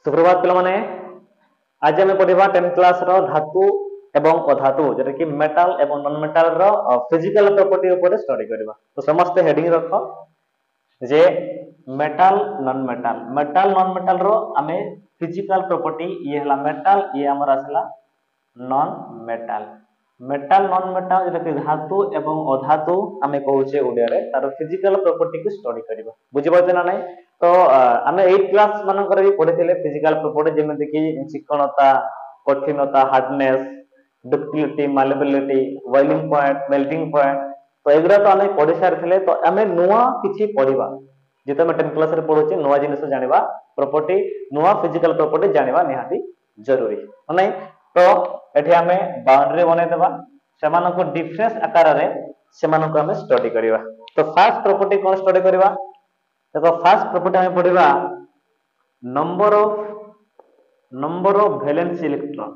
सुप्रभात पे आज आम पढ़ा 10th क्लास धातु एवं अधातु जोटा कि मेटाल एवं नॉन मेटाल फिजिकल प्रॉपर्टी ऊपर स्टडी करबा। तो समस्त हेडिंग रख जे मेटाल नॉन मेटाल रो आमे फिजिकल प्रॉपर्टी ये हला मेटाल ये हमर आसला नॉन मेटाल नॉन मेटाल जोटा कि धातु एवं अधातु आमे कहूचे ओडिया रे तार फिजिकल प्रॉपर्टी को स्टडी करबा। बुझि पाछे ना नहीं? तो आमे 8 क्लास मानकर भी पढ़िथिले फिजिकल प्रॉपर्टी जेमिति कि चिकणता कठिनता hardness ductility malleability boiling point melting point तो एगुरा तो आमे पढ़ि सारथिले। तो आमे नुवा किछि पढ़िबा जेते आमे 10 क्लास रे पढुचे नुवा जिनिस जानिबा प्रॉपर्टी नुवा फिजिकल प्रॉपर्टी जानिबा निहाती जरूरी नै। तो एठी आमे बाउंड्री बनै देबा सेमानको डिफरेंस आकार रे सेमानको आमे स्टडी करिबा। तो फर्स्ट प्रॉपर्टी कोन स्टडी करिबा देखो फर्स्ट प्रॉपर्टी आमे पढिबा number of valency electron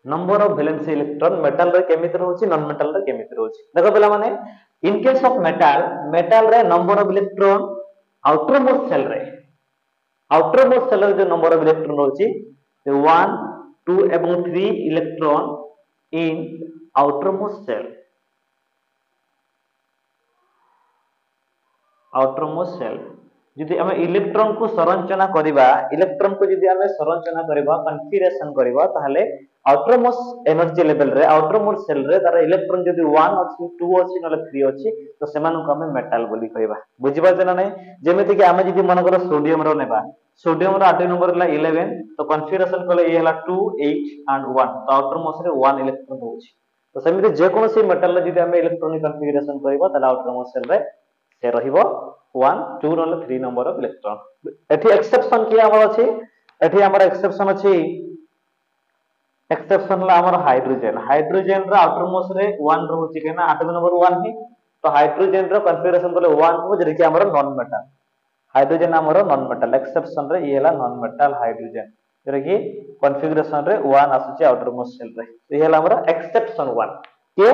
number of valency electron metal रे केमिति रहउची नॉन मेटल रे केमिति रहउची। देखो पिला माने इन केस ऑफ मेटल रे number of electron outermost shell रे जो नंबर ऑफ इलेक्ट्रॉन रहउची 1 2 एवं 3 electron in outermost shell यदि हमें इलेक्ट्रॉन को संरचना करिबा कन्फिगरेशन करिबा ताहले आउटर मोस्ट एनर्जी लेवल रे आउटर मोस्ट सेल रे तार इलेक्ट्रॉन यदि 1 अछि 2 अछि नले 3 अछि तो सेमान को हमें मेटल बोली कहबा। बुझि पाछे ना नै? जेमिति कि हमें यदि मन कर सोडियम रो नेबा सोडियम रो एटॉमिक नंबर हला 11 तो कन्फिगरेशन कले ये हला 2 8 एंड 1 तो आउटर मोस्ट रे 1 इलेक्ट्रॉन होछि। तो सेमिति जे कोनोसी मेटल रे यदि हमें इलेक्ट्रॉनिक कन्फिगरेशन करबा ताले आउटर मोस्ट सेल रे से रहिबो 1 2 नले 3 नंबर ऑफ इलेक्ट्रॉन। एठी एक्सेप्शन किया हमर अछि एठी हमर एक्सेप्शन अछि एक्सेप्शन ला हमर हाइड्रोजन रा आउटर मोस्ट रे 1 रहउची केना एटॉमिक नंबर 1 ही तो हाइड्रोजन रो कन्फिगरेशन कले 1 हो जे कि हमर नॉन मेटल हाइड्रोजन हमर नॉन मेटल एक्सेप्शन रे ये ला नॉन मेटल हाइड्रोजन जे कि कन्फिगरेशन रे 1 आसुची आउटर मोस्ट सेल रे तो ये ला हमर एक्सेप्शन 1 के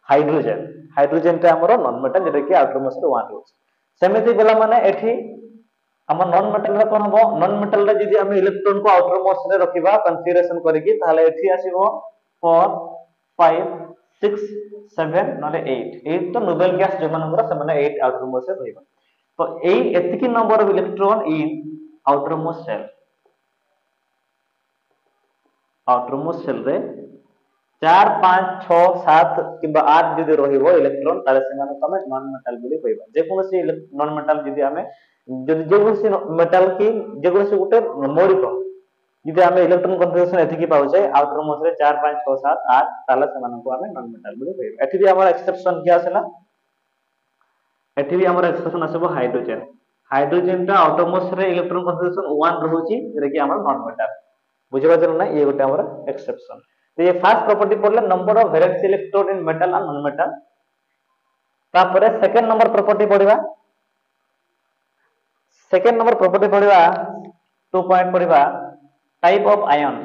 हाइड्रोजन रे हमर नॉन मेटल जे कि आउटर मोस्ट रे 1 रहउची। सेमिति बेला माने एठी हम नॉन मेटल रे कोन हो नॉन मेटल रे जदी हम इलेक्ट्रॉन को आउटर मोस्ट रे रखिबा कन्फिगरेशन करिकि ताले एठी आसीबो 4 5 6 7 नले 8 तो नोबेल गैस जो मानकर से माने 8 आउटर मोस्ट रे रहइबा। तो एई एतिकी number of electron in outermost shell रे 4 5 6 7 किबा 8 जदी रहिबो इलेक्ट्रॉन ताले से माने तमे नॉन मेटल बोली कहबा। जे कोनोसी नॉन मेटल जदी हमें जदी जे कोनोसी मेटल की जे कोनोसी गुटे मौलिक जदी हमें इलेक्ट्रॉन कन्फिगरेशन एथिकी पाउछे आउटर मोस्ट रे 4 5 6 7 8 ताले से माने को हमें नॉन मेटल बोली कहबा। एठी भी हमर एक्सेप्शन किया आसला एठी भी हमर एक्सेप्शन आसबो हाइड्रोजन रा आउटर मोस्ट रे इलेक्ट्रॉन कन्फिगरेशन 1 रहउची जे कि हमर नॉन मेटल। बुझिबा जरूर ना ये गुटे हमर एक्सेप्शन। तो ये फर्स्ट प्रॉपर्टी पढ़ले number of valency electron in metal and non metal. तापरे सेकंड नंबर प्रॉपर्टी पढ़िबा सेकंड नंबर प्रॉपर्टी पढ़िबा 2 पॉइंट पढ़िबा टाइप ऑफ आयन्स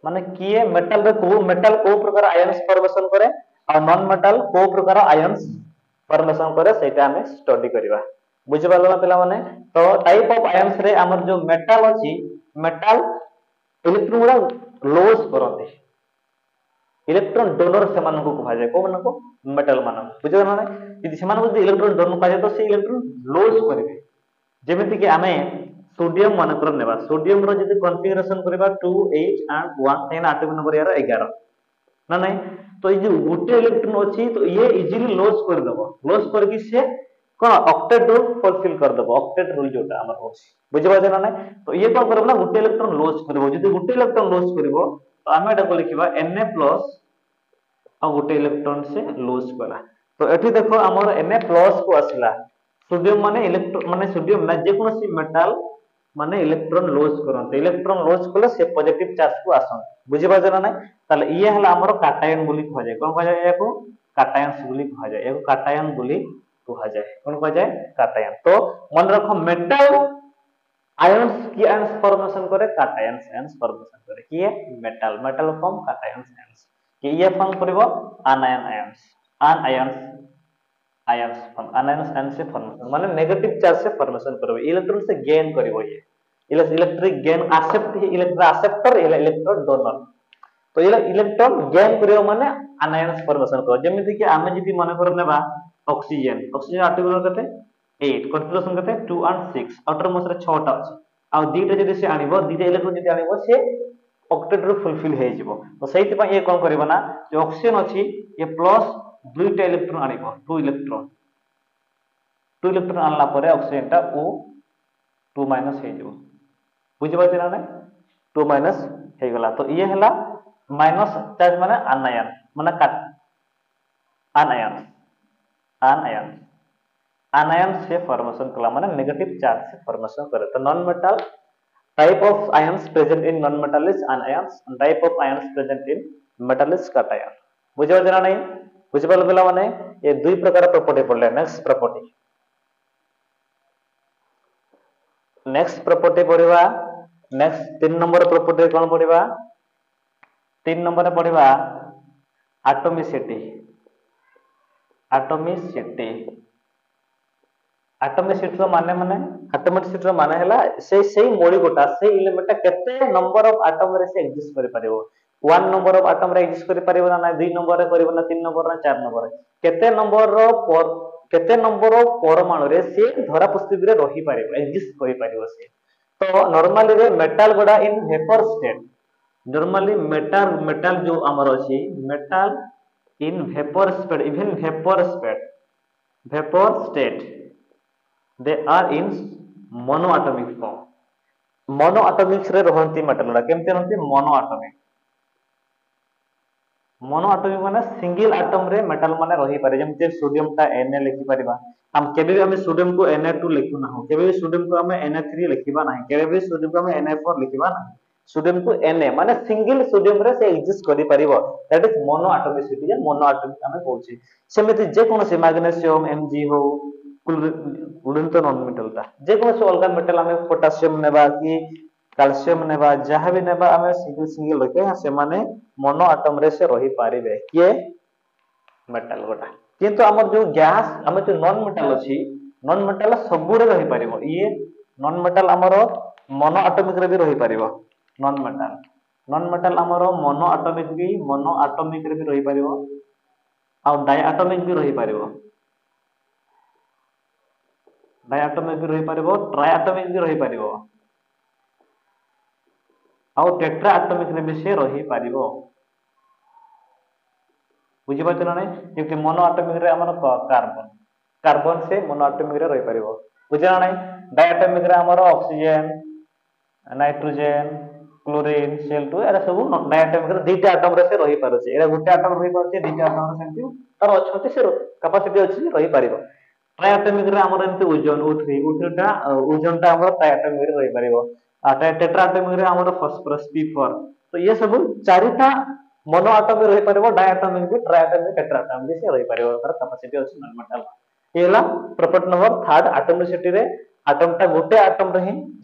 माने किए मेटल को प्रकार आयन्स फॉर्मेशन करे और नॉन मेटल को प्रकार आयन्स फॉर्मेशन करे सेटा हमें स्टडी करिबा। बुझि पाला ना पिला माने? तो टाइप ऑफ आयन्स रे हमर जो मेटल अछि मेटल इलेक्ट्रॉन गुडा लॉस करते इलेक्ट्रॉन डोनर से मानको कहा जाय को मानको मेटल मानो। बुझो ना? यदि से मानको इलेक्ट्रॉन डोनर कहा जाय तो से इलेक्ट्रॉन लॉस करबे। जेमिति कि हमें सोडियम मानकर नेबा सोडियम रो यदि कन्फिगरेशन करबा 2 8 एंड 1 तेन एटॉमिक नंबर यार 11 ना नहीं तो ये जो गुटे इलेक्ट्रॉन अछि तो ये इजीली लॉस कर देबो लॉस करके से कोन ऑक्टेट रूल फुलफिल कर देबो ऑक्टेट रूल जोटा हमर होछि। बुझबा जे ना नहीं तो ये कोन करबो ना गुटे इलेक्ट्रॉन लॉस करबो यदि गुटे इलेक्ट्रॉन लॉस करबो तो हम एटा को लिखिबा Na+ आ गुटे इलेक्ट्रॉन से लॉस कला। तो एठी देखो हमर Na+ को आसला सोडियम माने इलेक्ट्रॉन माने सोडियम ना जे कोनो सी मेटल माने इलेक्ट्रॉन लॉस करते इलेक्ट्रॉन लॉस कले से पॉजिटिव चार्ज को आसन। बुझबा जे ना नहीं ताले ये हला हमर काटायन बोली कह जाय कोन कह जाय याको काटायन्स बोली कह जाय याको काटायन बोली कहा जाए कौन कहा जाए काटायन। तो मन रखो मेटल आयन्स की आयन्स फॉर्मेशन करे काटायन्स आयन्स फॉर्मेशन करे कि मेटल फॉर्म काटायन्स आयन्स ये फॉर्म करिवो anion ions anions ions form anions ion से फॉर्मेशन माने नेगेटिव चार्ज से फॉर्मेशन करिवो इलेक्ट्रॉन से गेन करिवो ये electric gain accept electron acceptor electron donor तो ये इलेक्ट्रॉन गेन करिवो माने अनायंस फॉर्मेशन करिवो जेमिति कि आमे जदि माने कर नेबा ऑक्सीजन ऑक्सीजन एटॉमिक नंबर कते 8 कॉन्फिगरेशन कते 2 and 6 आउटर मोस रे 6 टा अछि आ दीटा जदि से आनिबो दीटा इलेक्ट्रॉन जदि आनिबो से ऑक्टेट रो फुलफिल हे जिवो तो सेति पय ये कोन करिवो ना जे ऑक्सीजन अछि ये प्लस दुईटा इलेक्ट्रॉन आनिबो 2 इलेक्ट्रॉन आनला परे ऑक्सीजन टा ओ 2 माइनस हे जिवो बुझि पाछे ना 2 माइनस हे गला तो ये हला माइनस चार्ज माने अनायन माने काट अनायन अनायन अनायन से फॉर्मेशन कला माने नेगेटिव चार्ज से फॉर्मेशन करे तो non metal type of ions present in non metal is anions and type of ions present in metal is cation बुझे जना नहीं बुझे पाल पिला माने ये दुई प्रकार प्रॉपर्टी पड़ले नेक्स्ट प्रॉपर्टी पढ़िबा नेक्स्ट 3 नंबर प्रॉपर्टी कोन पढ़िबा 3 नंबर पढ़िबा एटॉमिसिटी एटॉमिसिटी एटॉमिसिटी रो माने एटॉमिसिटी रो माने हला से मॉलिक्यूलटा से एलिमेंट केते नंबर ऑफ एटम रे से एग्जिस्ट करि परिबो 1 नंबर ऑफ एटम रे एग्जिस्ट करि परिबो ना 2 नंबर रे करिबो ना 3 नंबर ना 4 नंबर केते नंबर ऑफ परमाणु रे से धरा पृथ्वी रे रही परिबो एग्जिस्ट करि परिबो से तो नॉर्मली रे मेटल गोडा in vapour state normally metal जो हमर अछि metal in vapour state even vapour state they are in monoatomic form monoatomic रे रहंती मेटल गुडा केमते रहंती मोनोएटॉमिक माने सिंगल एटम रे मेटल माने रही पारे जेमते सोडियम ता Na लिखि परिबा हम केबे भी हम सोडियम को Na2 लिखु ना हो केबे भी सोडियम को हम Na3 लिखिबा नाही केबे भी सोडियम को हम Na4 लिखिबा नाही सोडियम को Na माने सिंगल सोडियम रे से एग्जिस्ट करि परिबो दैट इज मोनोएटॉमिसिटी या मोनोएटॉमिक हम कहउछि सेमिति जे कोनो से मैग्नीशियम Mg हो उड़ंत नॉन मेटल ता जे कोनो अलगा मेटल हमें पोटेशियम नेबा कि कैल्शियम नेबा जहां भी नेबा हमें सिंगल रखे से माने मोनो एटम रे से रही पारिबे के मेटल गोटा किंतु हमर जो गैस हम जो नॉन मेटल अछि नॉन मेटल सब रे रही पारिबो ये नॉन मेटल हमर मोनो एटॉमिक रे भी रही पारिबो नॉन मेटल हमर मोनो एटॉमिक रे भी रही पारिबो आ डायएटॉमिक भी रही पारिबो डायएटॉमिक भी रही पारिबो ट्रायएटॉमिक भी रही पारिबो आ टेट्राएटॉमिक रे भी से रही पारिबो बुझि पाछन नै जेते मोनोएटॉमिक रे हमर कार्बन से मोनोएटॉमिक रे रही पारिबो बुझना नै डायएटॉमिक रे हमर oxygen nitrogen chlorine Cl2 era सब डायएटॉमिक रे दुईटा एटम रे से रही पारछे एरा गुटे एटम रही पारछे दुईटा एटम रे सेंति तार अछते से कैपेसिटी अछि रही पारिबो ट्रायएटॉमिक रे हमर एंते O3 टा ओजन टा हमर ट्रायएटॉमिक रे रही पारिबो आ टेट्राएटॉमिक रे हमर फास्फोरस P4 तो ये सब चारिटा मोनोएटॉमिक रही पारिबो डायएटॉमिक भी ट्रायएटॉमिक टेट्राएटॉमिक से रही पारिबो तार कैपेसिटी अछि नॉन मेटल एला प्रॉपर्टी नंबर 3 एटॉमिसिटी रे एटम टा गोटे एटम रे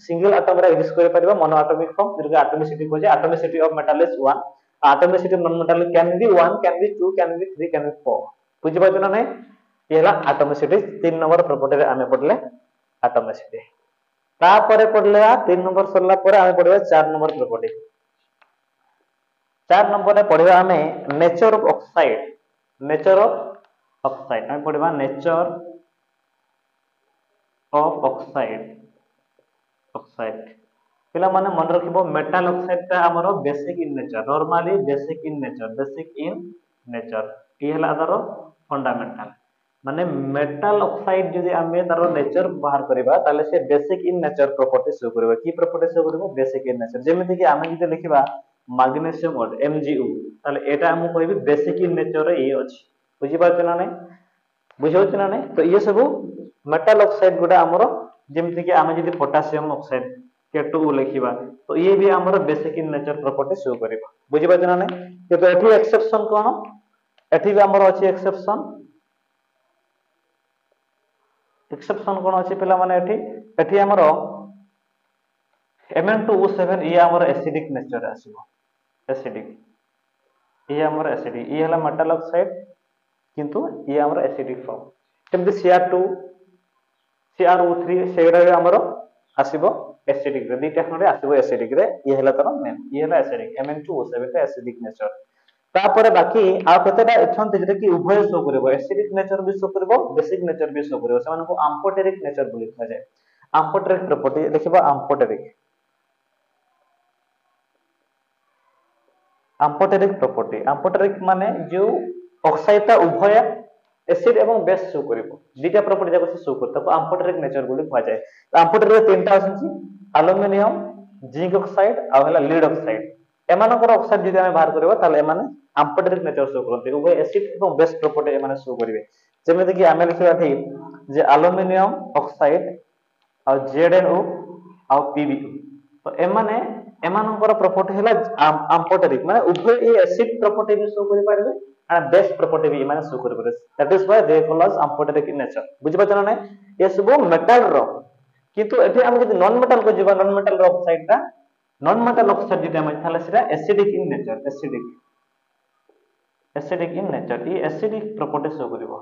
सिंगल एटम रे एग्जिस्ट करि पारिबो मोनोएटॉमिक फॉर्म जेका एटॉमिसिटी को जे atomicity of metal is 1 atomicity of non metal can be 1 can be 2 can be 3 can be 4 बुझि पाछन नै एला एटॉमिसिटी 3 नंबर प्रॉपर्टी रे आमे पढले एटॉमिसिटी ता परे पढले 3 नंबर सरला परे आमे पढबे 4 नंबर प्रॉपर्टी 4 नंबर रे पढिबा हमें नेचर ऑफ ऑक्साइड हम पढिबा नेचर ऑफ ऑक्साइड पिला माने मन रखिबो मेटल ऑक्साइड ता हमरो basic in nature normally basic in nature ई हला अदर फंडामेंटल माने मेटल ऑक्साइड जदि हमें तारो नेचर बाहर करबा ताले से basic in nature property show करबा की प्रॉपर्टी शो करबो बेसिक इन नेचर जेमिति कि हमें जदि लिखिबा मैग्नीशियम और Mgu ताले एटा हम कहबी बेसिक इन नेचर रे ये अछि बुझि पाछ ना नै बुझौ छ ना नै तो ये सब मेटल ऑक्साइड गुडा हमरो जेमिति कि हमें जदि पोटेशियम ऑक्साइड K2 लिखिबा तो ये भी हमरो basic in nature property show करबा बुझि पाछ ना नै तो एठी एक्सेप्शन कोन एठी भी हमरो अछि एक्सेप्शन कोन अछि पिला माने एठी हमरो Mn2O7 ये हमरो एसिडिक नेचर आसीबो एसिडिक ये हमर एसिडिक ये हला मेटल ऑक्साइड किंतु ये हमर एसिडिक फॉर्म केमति Cr2 CrO3 सेगरा रे हमर आसीबो एसिडिक रे दुईटा खंडे आसीबो एसिडिक रे ये हला तर मेन ये हला एसिडिक Mn2O7 टा एसिडिक नेचर तापर बाकी आ केतेटा अछन जे कि उभय शो करबो एसिडिक नेचर भी शो करबो बेसिक नेचर भी शो करबो समान को आम्फोटेरिक नेचर बोली कहा जाय आम्फोटेरिक प्रॉपर्टी देखिबा आम्फोटेरिक माने जो ऑक्साइड उभय एसिड एवं बेस शो करिवो दुईटा प्रॉपर्टी जाको शो करता को आम्फोटेरिक नेचर बोली कहा जाय आम्फोटेरिक रे तीनटा आछी एल्युमिनियम जिंक ऑक्साइड आ हला लीड ऑक्साइड एमानकर ऑक्साइड जदि हम बाहर करबो ताले एमाने आम्फोटेरिक नेचर शो करते उभय एसिड एवं बेस प्रॉपर्टी एमाने शो करिवे जेमे कि आमे लिखिबा थी जे एल्युमिनियम ऑक्साइड आ ZnO आ PbO तो एमाने एमानकर प्रॉपर्टी हला आम्फोटेरिक माने उभय ए एसिड प्रॉपर्टी भी शो करि पारबे आ बेस प्रॉपर्टी भी माने शो करि पारबे that is why they call us amphoteric in nature बुझि पछन नै ए सब मेटल रो किंतु एठी हम जदि नॉन मेटल को जिबा नॉन मेटल रो ऑक्साइड ता नॉन मेटल ऑक्साइड जदि हम थाले सेटा acidic in nature acidic in nature ये एसिडिक प्रॉपर्टी शो करिवो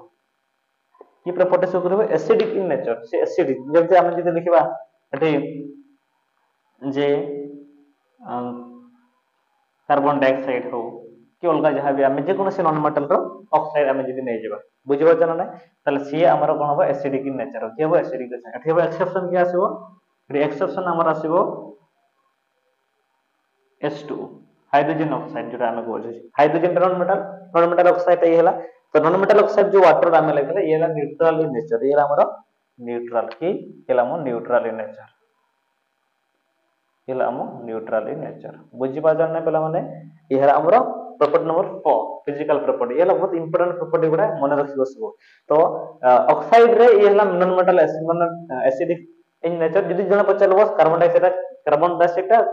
ये प्रॉपर्टी शो करिवो एसिडिक इन नेचर से एसिडिक जब हम जदि लिखिबा एठी जे कार्बन डाइऑक्साइड हो कि अलगा जहां भी हम जे कोनो से नॉन मेटल रो ऑक्साइड हम जदि नै जेबा बुझिबो जन नै ताले सी हमर कोन हो एसिडिक इन नेचर के हो एसिडिक एठी हो एक्सेप्शन के आसीबो एठी एक्सेप्शन हमर आसीबो H2 हाइड्रोजन ऑक्साइड जोटा हमें बोल छी हाइड्रोजन नॉन मेटल ऑक्साइड ये हला तो नॉन मेटल ऑक्साइड जो वाटर हमें लगले ये हला न्यूट्रल इन नेचर ये हमर न्यूट्रल की केला मो न्यूट्रल इन नेचर केला मो न्यूट्रल इन नेचर बुझी पा जन पेला माने ये हला हमर प्रॉपर्टी नंबर 4 फिजिकल प्रॉपर्टी ये हला बहुत इंपोर्टेंट प्रॉपर्टी गुडा मन रखिबो सब तो ऑक्साइड रे ये हला non metal acidic in nature जदि जण पचलबो कार्बन डाइऑक्साइड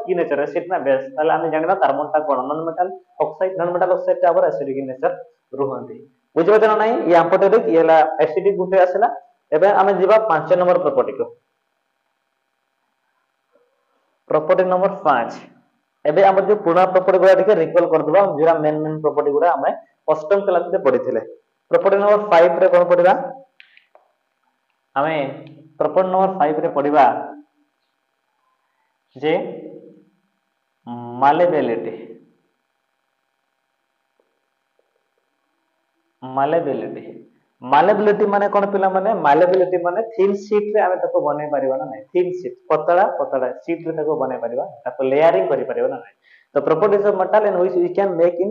की नेचर एसिड ना बेस ताले हम जानबा कार्बन ता कोन नॉन मेटल ऑक्साइड ता आबर एसिडिक इन नेचर रुहंती बुझिबो जण नै ये आम्फोटेरिक ये हला एसिडिक गुटे आसला एबे हम जिबा 5 नंबर प्रॉपर्टी को प्रॉपर्टी नंबर 5 एबे हम जो पुराना प्रॉपर्टी गुडा ठीक रिकॉल कर दबा जेरा मेन प्रॉपर्टी गुडा हम अष्टम क्लास में पढिथिले प्रॉपर्टी नंबर 5 रे कोन पढिबा हमें प्रॉपर्टी नंबर 5 रे पढिबा जे मालेबिलिटी माने कोन पिला माने मालेबिलिटी माने थिन शीट रे हमें तको बनै परिबा ना नै थिन शीट पतला शीट रे तको बनै परिबा तको लेयरिंग करि परिबा ना नै तो properties of metal in which we can make in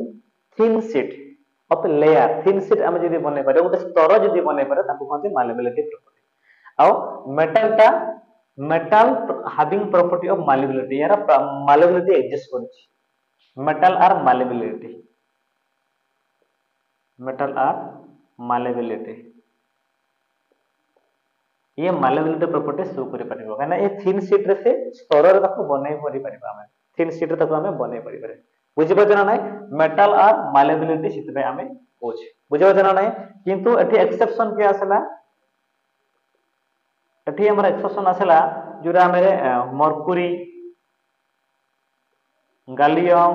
thin sheet of layer thin sheet हमें जदी बनै पारे उते स्तर जदी बनै पारे तको कहते मालेबिलिटी प्रॉपर्टी आ metal having property of malleability यार malleability exist करिछि metal are malleability ये malleability property शो करि परिबो काना ए थिन शीट रे से स्तर रे तको बनै परि परिबा हम थिन शीट रे तको हमें बनै परि परे बुझि पजना नै metal are malleability सितबे हमें होछ बुझि पजना नै किंतु एठी एक्सेप्शन के आसला एठी हमर एक्सेप्शन आसला जोरा मेरे मर्क्यूरी गैलियम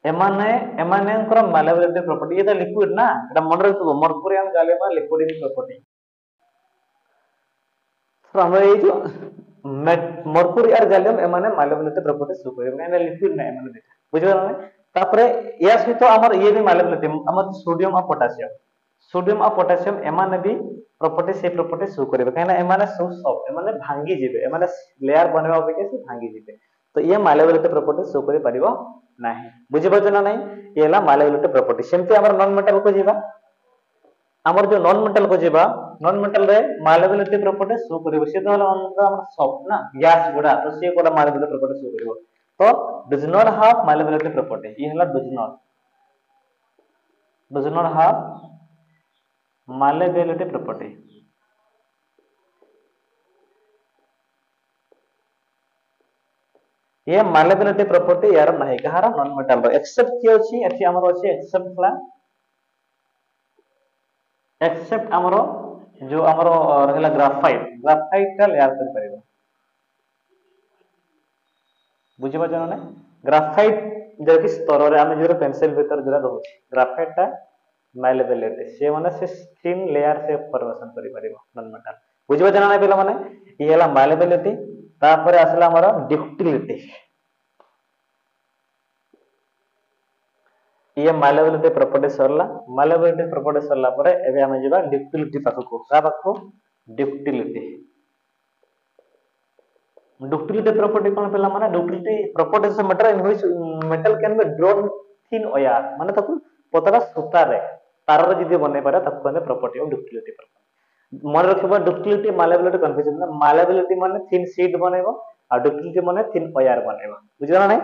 एमानेकर मालेबिलिटी प्रॉपर्टी ये तो लिक्विड ना एटा मन रखबो mercury and gallium liquid property तो हम ये जो मर्क्यूरी और गैलियम एमाने मालेबिलिटी प्रॉपर्टी शो करे माने लिक्विड ना एमाने देखा बुझिबा ना तापरे या सहित हमर ये भी मालेबिलिटी हमर सोडियम और पोटेशियम एमाने भी प्रॉपर्टी से प्रॉपर्टी शो करिवे काहे ना एमाने सब एमाने भांगी जिवे एमाने लेयर बनवा के से भांगी जिवे तो ये मालेबिलिटी प्रॉपर्टी शो करि परिबो नाही बुझि बजन नाही येला मालेबिलिटी प्रॉपर्टी सेमते हमर नॉन मेटल को जीवा हमर जो नॉन मेटल को जीवा नॉन मेटल रे मालेबिलिटी प्रॉपर्टी शो करिवो से तो हमर सब ना गैस गुडा तो से कोला मालेबिलिटी प्रॉपर्टी शो करिवो तो डज नॉट हैव मालेबिलिटी प्रॉपर्टी ये हला does not have malleability property ये malleability property यार नहीं कहारा नॉन मेटल रो एक्सेप्ट के अछि एठी हमर अछि एक्सेप्ट हमरो जो हमरो रहला ग्राफाइट का लेयर कर परिबो बुझिबा जनो नै ग्राफाइट जदि स्तर रे आमे जो पेंसिल भीतर जरा रहू ग्राफाइट टा माइलेबिलिटी से माने से थिन लेयर से फॉर्मेशन करि परिबो नॉन मेटल बुझिबो जना नै पिला माने ई हला माइलेबिलिटी तापर आसला हमर डक्टिलिटी ये माइलेबिलिटी प्रॉपर्टी सरला माइलेबिलिटी प्रॉपर्टी सरला परे एबे आमे जिबा डक्टिलिटी पाखको का पाखको डक्टिलिटी ductility property कोन पेला माने ductility property से matter in which metal can be drawn thin wire माने ताकू पतला सूता रे तार रे जदी बने पारे ताकू कहने property of ductility मन रखबा ductility malleability confusion ना malleability माने thin sheet बनेबो आ ductility माने thin wire बनेबो बुझला नै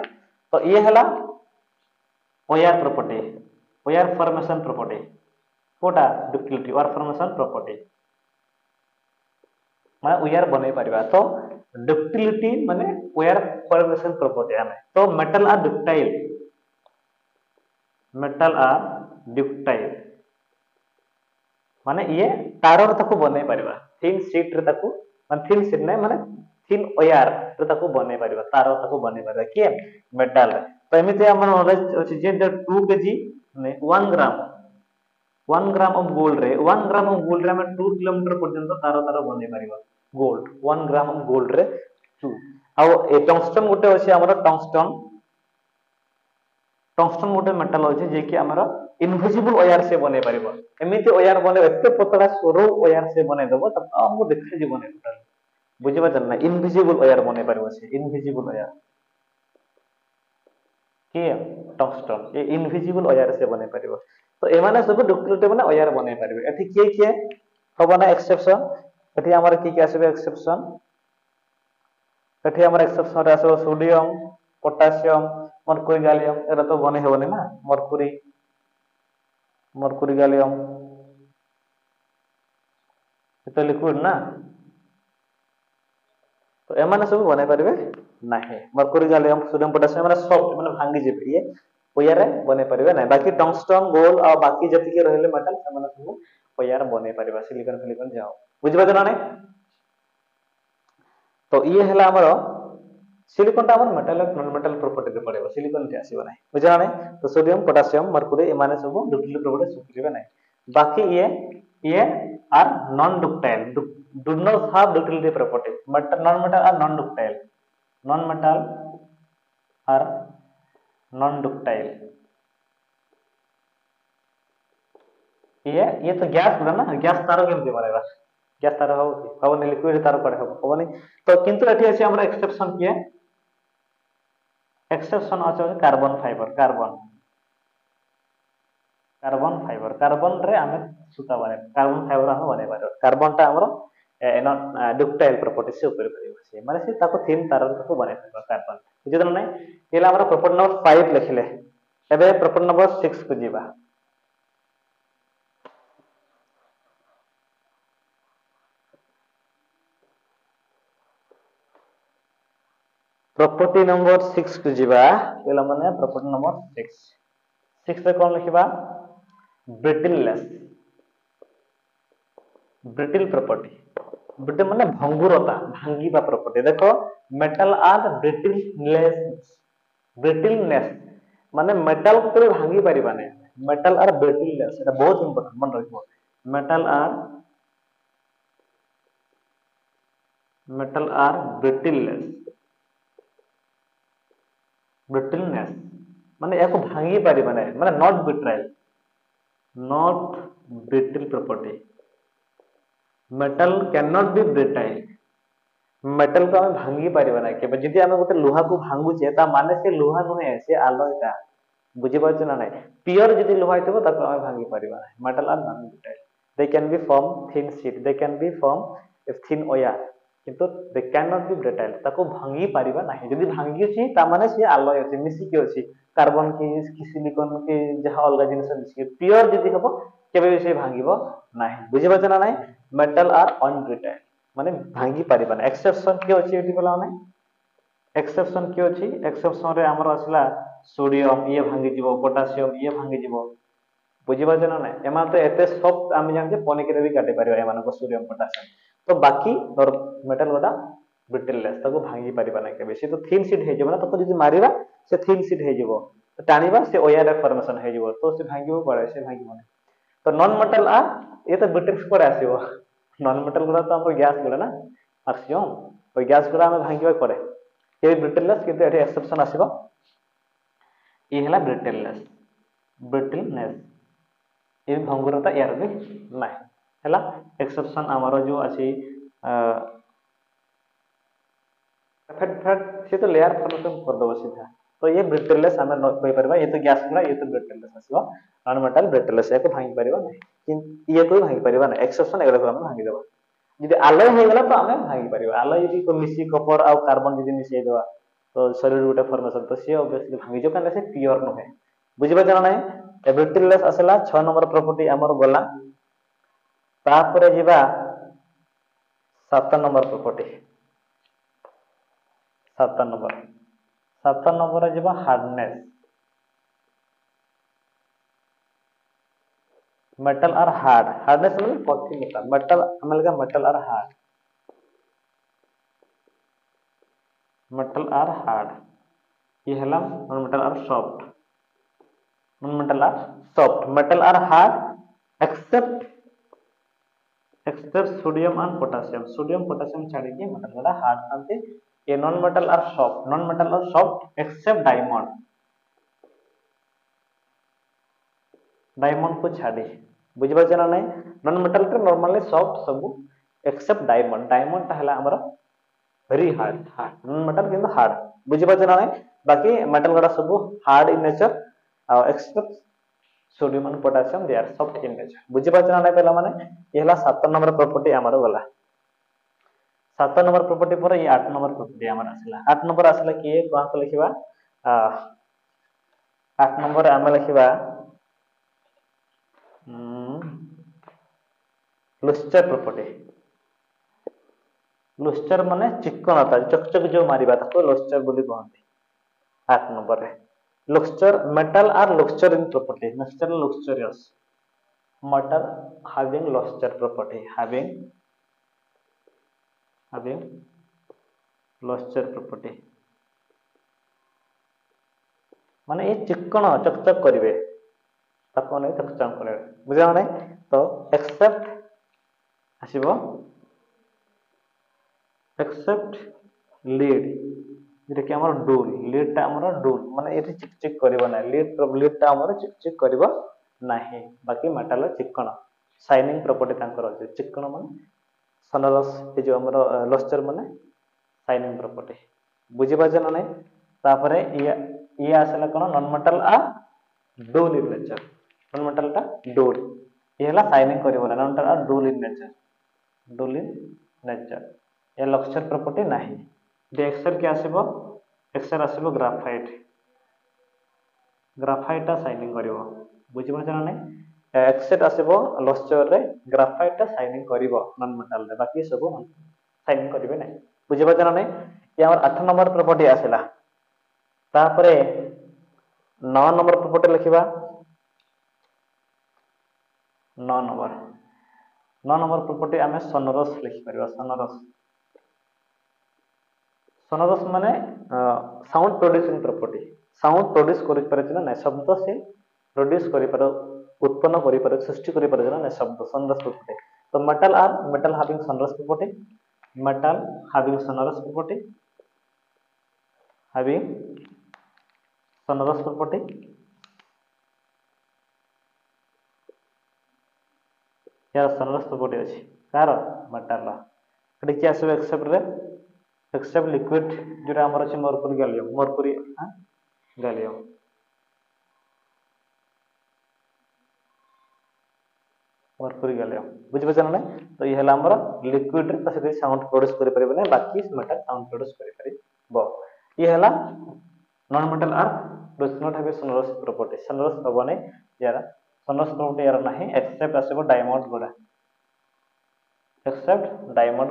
तो ये हला wire property wire formation property Kota ductility wire formation property माने wire बने परिबा तो डक्टिलिटी माने वेयर फॉर्मेशन प्रॉपर्टी आमे तो मेटल आर डक्टाइल माने ये तार तको बने परिबा थिन शीट रे तको माने थिन शीट नै माने थिन वेयर रे तको बने परिबा तार तको बने परिबा के मेटल तो एमिते हमर नॉलेज अछि जे 2 केजी ने 1 ग्राम ऑफ गोल्ड रे 1 ग्राम ऑफ गोल्ड रे हम 2 किलोमीटर पर्यंत तार बने परिबा गोल्ड 1 ग्राम ऑफ गोल्ड रे 2 आ ए टंगस्टन गोटे अछि हमर टंगस्टन गोटे मेटल अछि जे कि हमर इनविजिबल वायर से बने परिबो एमिति वायर बने एते पतला सरो वायर से बने देबो त हमको देखै जे बने टोटल बुझिबा जन्ना इनविजिबल वायर बने परिबो से इनविजिबल वायर के टंगस्टन ए इनविजिबल वायर से बने परिबो तो एमाने सब डक्टिलिटी माने वायर बने परिबो एथि के हबना एक्सेप्शन एथि हमर की आसीबे एक्सेप्शन एथि हमर एक्सेप्शन रे आसो sodium potassium Mercury gallium era तो बने हेबने ना मरकुरी गैलियम एतो लिक्विड ना तो एमाने सब बने परिबे नाही मरकुरी गैलियम सोडियम पोटेशियम माने सॉफ्ट माने भांगी जेबे ये ओयार बने परिबे नाही बाकी टंगस्टन गोल्ड आ बाकी जति के रहले मेटल समान सब ओयार बने परिबा सिलिकॉन जाओ बुझबा जना नै तो ये हला हमर सिलिकॉन टा हमर मेटल नॉन मेटल प्रॉपर्टी रे पड़ेबो सिलिकॉन के आसीबो नाही बुझा नै तो सोडियम पोटेशियम मरकुरी एमाने सब डक्टिलिटी प्रॉपर्टी सुकरिबे नाही बाकी ये are non ductile do not have ductility property metal non metal are non ductile non metal are non ductile ये तो गैस बोला ना गैस तार केमते बनेबा गैस तार हो ने लिक्विड तार पड़े हो नहीं तो किंतु एठी अछि हमरा एक्सेप्शन किए एक्सेप्शन अछि कार्बन फाइबर कार्बन रे हमें सुता बने कार्बन फाइबर हम बने पारो कार्बन टा हमरो एनो डक्टाइल प्रॉपर्टी से ऊपर करियो से माने से ताको थिन तार को बने पारो कार्बन बुझिदन नै एला हमरा प्रॉपर्टी नंबर 5 लिखले एबे प्रॉपर्टी नंबर 6 को जीवा प्रॉपर्टी नंबर 6 को जीवा एला माने प्रॉपर्टी नंबर 6 रे कोन लिखिबा ब्रिटिल प्रॉपर्टी ब्रिटिल माने भंगुरता भांगीबा प्रॉपर्टी देखो मेटल आर ब्रिटिलनेस माने मेटल को भांगी परिबा नै मेटल आर ब्रिटिलनेस एटा बहुत इंपोर्टेंट मन रखबो मेटल आर ब्रिटिलनेस माने एको भांगी परिबा नै माने not brittle property metal can not be brittle metal को हम भांगी परिबा नै के जदी हम गोटे लोहा को भांगु जे ता माने से लोहा नुहे से आलोयता बुझि पाछ ना नै प्योर जदी लोहा हेतबो ताको हम भांगी परिबा नै metal are non brittle they can be form thin sheet they can be form if thin wire किंतु they can not be brittle ताको भांगी परिबा नाही जदी भांगी छी ता माने से आलोय अछि मिसी के अछि कार्बन की सिलिकॉन के जहा अलगा जिनस मिसी प्योर जदी हबो केबे से भांगीबो नाही बुझि पाछ ना नै मेटल आर अनब्रिटाइल माने भांगी परिबा नै एक्सेप्शन के अछि एटी बोला नै एक्सेप्शन के अछि एक्सेप्शन रे हमर असला सोडियम ये भांगी जीवो पोटेशियम ये भांगी जीवो बुझि पाछ ना नै एमा तो एते सब आमी जान जे पनिक रे भी काटे परिबा एमान को सोडियम पोटेशियम तो बाकी और मेटल गोटा ब्रिटललेस ताको भांगी परिबा नै केबे से तो थिन शीट हे जेबो ना ताको जदी मारिबा से थिन शीट हे जेबो तो टाणीबा से ओयार फॉर्मेशन हे जेबो तो से भांगिबो पड़े से भांगिबो नै तो नॉन मेटल आ ये तो ब्रिटल्स पर आसीबो नॉन मेटल गुडा तो हमर गैस गुडा ना आक्सियम तो गैस गुडा हम भांगिबा पड़े ये ब्रिटललेस किंतु एठी एक्सेप्शन आसीबो ये हला ब्रिटलनेस ये भंगुरता यार भी नाही हला एक्सेप्शन हमर जो अछि फट फट से तो लेयर फॉर्मेशन कर दबो सीधा तो ये ब्रिटललेस हम कहि परबा ये तो गैस गुडा ये तो ब्रिटललेस आसीबो नॉन मेटल ब्रिटललेस को भांगी परबा नहीं कि ये कोई भांगी परबा नहीं एक्सेप्शन एगला को हम भांगी देबा यदि आलय हो गेला तो हमें भांगी परबा आलय यदि को मिसी कपर आ कार्बन यदि मिसै देबा तो शरीर गुटे फॉर्मेशन तो से ऑब्वियसली भांगी जो काले से प्योर न है बुझिबा जाना नहीं ब्रिटललेस आसला 6 नंबर प्रॉपर्टी हमर गला तापरे जिबा 7 नंबर प्रॉपर्टी 7 नंबर जिबा हार्डनेस मेटल आर हार्डनेस मतलब कथि मतलब मेटल हमलगा मेटल आर हार्ड ये हला non metal are hard except sodium and potassium छाड़ी के मेटल गुडा हार्ड थांती ये non metal are soft except diamond को छाड़ी बुझिबा जना नै नॉन मेटल रे नॉर्मली सॉफ्ट सब एक्सेप्ट डायमंड ता हला हमर वेरी हार्ड नॉन मेटल किंतु हार्ड बुझिबा जना नै बाकी मेटल गुडा सब hard in nature except sodium and potassium they are soft in nature बुझिबा जना नै पहला माने ये हला 7 नंबर प्रॉपर्टी हमर गला 7 नंबर प्रॉपर्टी पर ये 8 नंबर प्रॉपर्टी हमर आसला 8 नंबर आसला कि कोन को लिखिबा 8 नंबर आमे लिखिबा लुस्टर प्रॉपर्टी लुस्टर माने चिकनता चकचक जो मारिबा ताको लुस्टर बोली कहंती 8 नंबर रे lustre metal are lustre in property lustrous metal having luster property having luster property माने ये चिकन चकचक करिवे ताको नै चकचक करे बुझा नै तो एक्सेप्ट आसीबो एक्सेप्ट लीड जेटा कि हमर डूल लीड ता हमर डूल माने एठी चिकचिक करबो ना लीड ता हमर चिकचिक करबो नाही बाकी मेटल चिकन शाइनिंग प्रॉपर्टी तांकर अछि चिकन माने सनरस ए जो हमर लस्टर माने शाइनिंग प्रॉपर्टी बुझिबा जना नै तापरे ये आसला कोन नॉन मेटल आ dull in nature non metal ता डूल ये हला शाइनिंग करबो ना नॉन मेटल आ डूल इन नेचर ये लस्टर प्रॉपर्टी नाही दे एक्सेल के आसीबो एक्सेल आसीबो ग्राफाइट ता शाइनिंग करबो बुझिबा जना नै एक्सेट आसीबो लस्टर रे ग्राफाइट ता शाइनिंग करबो नॉन मेटल रे बाकी सब शाइनिंग करबे नै बुझिबा जना नै ये हमर 8 नंबर प्रॉपर्टी आसीला तापरे 9 नंबर प्रॉपर्टी लिखिबा 9 नंबर प्रॉपर्टी आमे सोनरस लिखि परबा सोनरस माने sound producing property sound produce करि परछ ना शब्द से प्रोड्यूस करि पर उत्पन्न करि पर सृष्टि करि पर ना शब्द सोनरस प्रॉपर्टी तो metal having sonorous property metal having sonorous property या sonorous property अछि कार मेटल एटी कि आसे एक्सेप्ट लिक्विड जोरा हमर अछि मर्कुरी गैलियम बुझि बचन नै तो ये हला हमर लिक्विड रे तसे साउंड प्रोड्यूस करि परबे नै बाकी मेटल साउंड प्रोड्यूस करि परबो ये हला non metal are does not have a sonorous property sonorous हबो नै यार सोनरस प्रॉपर्टी यार नाही एक्सेप्ट आसेबो डायमंड गोडा एक्सेप्ट डायमंड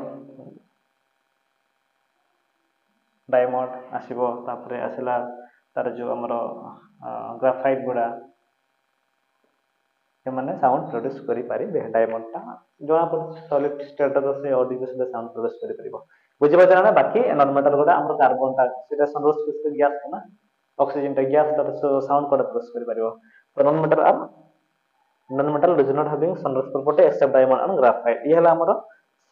आसीबो तापरे आसेला तार जो हमर ग्राफाइट गोडा ये माने साउंड प्रोड्यूस करि पारि डायमंड ता जोना पर सॉलिड स्टेट से अधिक से साउंड प्रोड्यूस करि परिबो बुझी पाछ ना बाकी नॉन मेटल गुडा हमर कार्बन ता सेटा सनरोज स्पेसिफिक गैस ना ऑक्सीजन टा गैस ता साउंड कोड प्रोसेस करि परिबो तो non metal does not having sonorous property except diamond and graphite ये हला हमर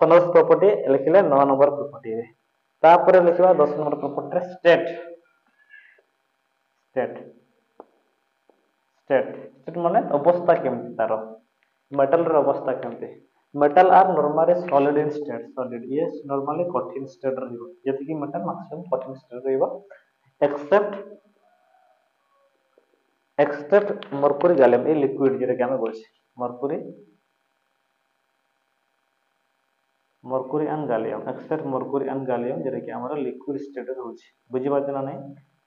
सनरोज प्रॉपर्टी लिखिले 9 नंबर प्रॉपर्टी रे तापर लिखिबा 10 नंबर प्रॉपर्टी रे स्टेट स्टेट स्टेट स्टेट माने अवस्था केमति तारो मेटल रे अवस्था केमति metal are normally solid in state solid ये नॉर्मली कठिन स्टेट रहइबो जति कि मेटल मैक्सिमम कठिन स्टेट रहइबो एक्सेप्ट एक्सेप्ट मर्क्यूरी गैलियम ये लिक्विड जेरे के हम बोलछी mercury mercury and gallium except mercury and gallium जेरे कि हमर लिक्विड स्टेट रहउछि बुझि बात ना नै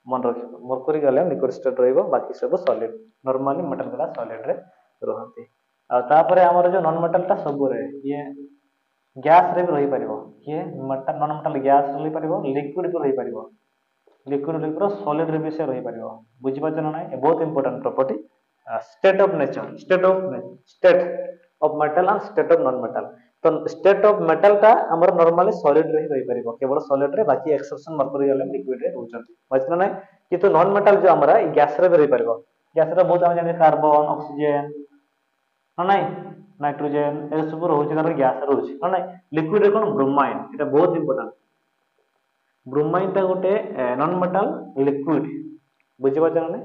मन रखिबो मर्क्यूरी गैलियम लिक्विड स्टेट रहइबो बाकी सब सॉलिड नॉर्मली मेटल गला सॉलिड रे रहंती आ तापरे हमर जो नॉन मेटल ता सब रे ये गैस रे भी रही परिबो ये मेटल नॉन मेटल गैस रही परिबो लिक्विड भी रही परिबो लिक्विड रे सॉलिड रे भी से रही परिबो बुझि पाछ ना नै बहुत important property state of nature state of metal and state of non metal तो स्टेट ऑफ मेटल ता हमर नॉर्मली सॉलिड रे रही परिबो केवल सॉलिड रे बाकी एक्सेप्शन मर्क्यूरी गैलियम लिक्विड रे रहउछन बुझि ना नै किंतु नॉन मेटल जो हमरा गैस रे भी रही परिबो गैस रे बहुत हम जाने कार्बन ऑक्सीजन ना नै नाइट्रोजन ए सब रहउछि तार गैस रहउछि ना नै लिक्विड रे कोन ब्रोमाइन एटा बहुत इंपोर्टेंट ब्रोमाइन ता गोटे नॉन मेटल लिक्विड बुझि पाछ ना नै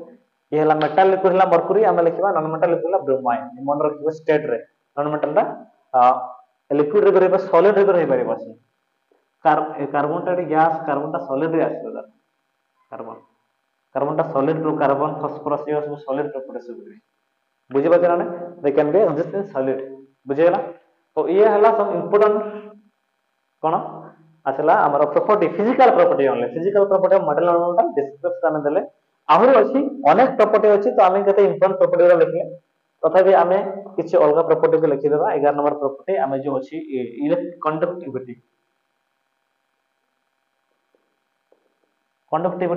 ये हला मेटल लिक्विड हला मर्क्यूरी हम लिखिबा नॉन मेटल लिक्विड हला ब्रोमाइन मन रखिबो स्टेट रे नॉन मेटल ता लिक्विड रे रहइबो सॉलिड रे रही परिबो से कार्बन ता गैस कार्बन ता सॉलिड रे आसीबो कार्बन कार्बन ता सॉलिड रो कार्बन फास्फोरस ये सब सॉलिड प्रॉपर्टी सब बुझि पाछ ना दे can be exist in solid बुझि गेला तो ये हला सब इंपोर्टेंट कोन आसला हमर property physical property of metal and metal description में देले आहुरी अछि अनेक प्रॉपर्टी अछि तो आमे कते इंपोर्टेंट प्रॉपर्टी रा लिखले तथापि आमे किछि अलगा प्रॉपर्टी को लिखि देबा 11 नंबर प्रॉपर्टी आमे जो अछि कंडक्टिविटी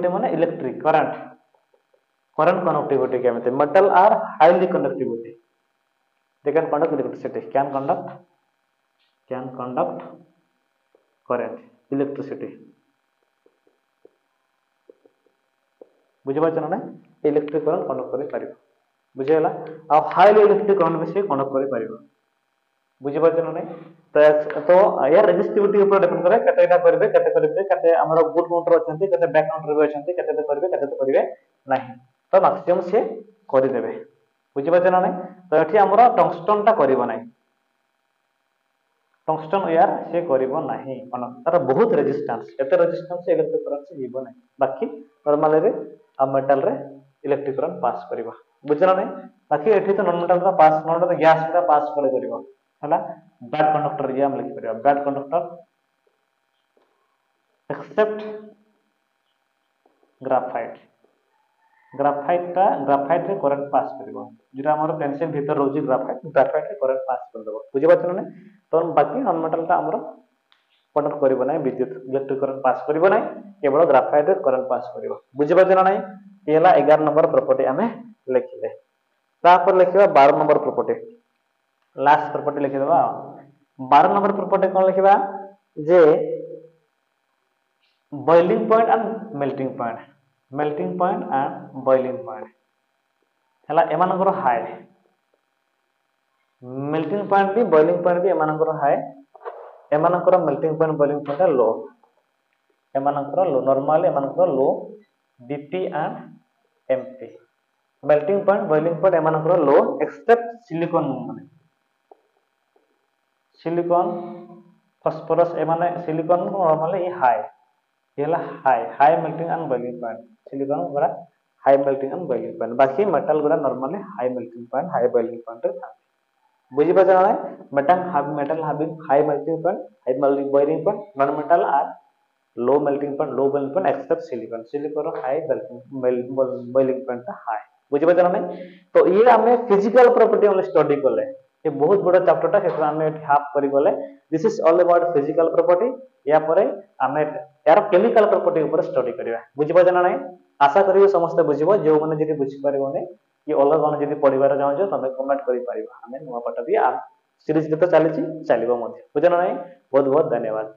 माने electric current conductivity केमते metal are highly conductivity they can conduct electricity can conduct current electricity बुझे पाछ ना इलेक्ट्रिक करंट कंडक्ट करि परिबो बुझे गेला आ हाईली इलेक्ट्रिक करंट भी से कंडक्ट करि परिबो बुझे पाछ ना तो यार रेजिस्टिविटी ऊपर डिपेंड करे कतेटा करबे कते हमर गुड काउंटर अछंती कते बैक काउंटर भी अछंती कते तो करबे नाही तो मैक्सिमम से करि देबे बुझि पाछ ना तो एठी हमर टंगस्टन ता करिवो नाही टंगस्टन यार से करिवो नाही कोन तार बहुत रेजिस्टेंस एते रेजिस्टेंस इलेक्ट्रिक करंट से जीवो नाही बाकी नॉर्मल रे आ मेटल रे इलेक्ट्रिक करंट पास करिवो बुझला नाही बाकी एठी तो नॉन मेटल का पास नॉन तो गैस का पास करे करिवो हला बैड कंडक्टर ये हम लिख परिबो बैड कंडक्टर एक्सेप्ट ग्राफाइट रे करंट पास करिवो जेटा हमर पेंसिल भीतर रहउची ग्राफाइट रे करंट पास कर देबो बुझि पाछन ने तो बाकी नॉन मेटल ता हमर कंडक्ट करिवो नै विद्युत इलेक्ट्रिक करंट पास करिवो नै केवल ग्राफाइट रे करंट पास करिवो बुझि पाछन नै एला 11 नंबर प्रॉपर्टी हमें लिखिले तापर लिखिबा 12 नंबर प्रॉपर्टी लास्ट प्रॉपर्टी लिखि देबा 12 नंबर प्रॉपर्टी कोन लिखिबा जे boiling point and melting point and boiling point हला एमानकर हाई मेल्टिंग पॉइंट भी बॉइलिंग पॉइंट भी एमानकर हाई एमानकर melting point boiling point low एमानकर लो नॉर्मली एमानकर low Bp and Mp melting point boiling point एमानकर लो एक्सेप्ट सिलिकॉन माने सिलिकॉन फास्फोरस एमाने सिलिकॉन नॉर्मली हाई येला high melting and boiling point silicon गुरा high melting and boiling point बाकी metal गुरा normally high melting point high boiling point था बुझि पाछ ना metal having high melting point high boiling point non metal are low melting point low boiling point except silicon high boiling point था high बुझि पाछ ना तो ये हमें फिजिकल प्रॉपर्टी ओनली स्टडी करले ये बहुत बड़ा चैप्टर ता सेटा हमें हाफ करि गले this is all about physical property या परे हमें यार केमिकल प्रॉपर्टी ऊपर स्टडी करिवा बुझि पाछ ना आशा करियो समस्त बुझिबो जो माने जदी बुझि परिबो नै कि अलग कोन जदी परिवार जाउ जो तमे कमेंट करि परिबा हमें नुवा पाठ भी आ सीरीज जतो चलीची चलीबो मध्ये बुझना नै बहुत बहुत धन्यवाद।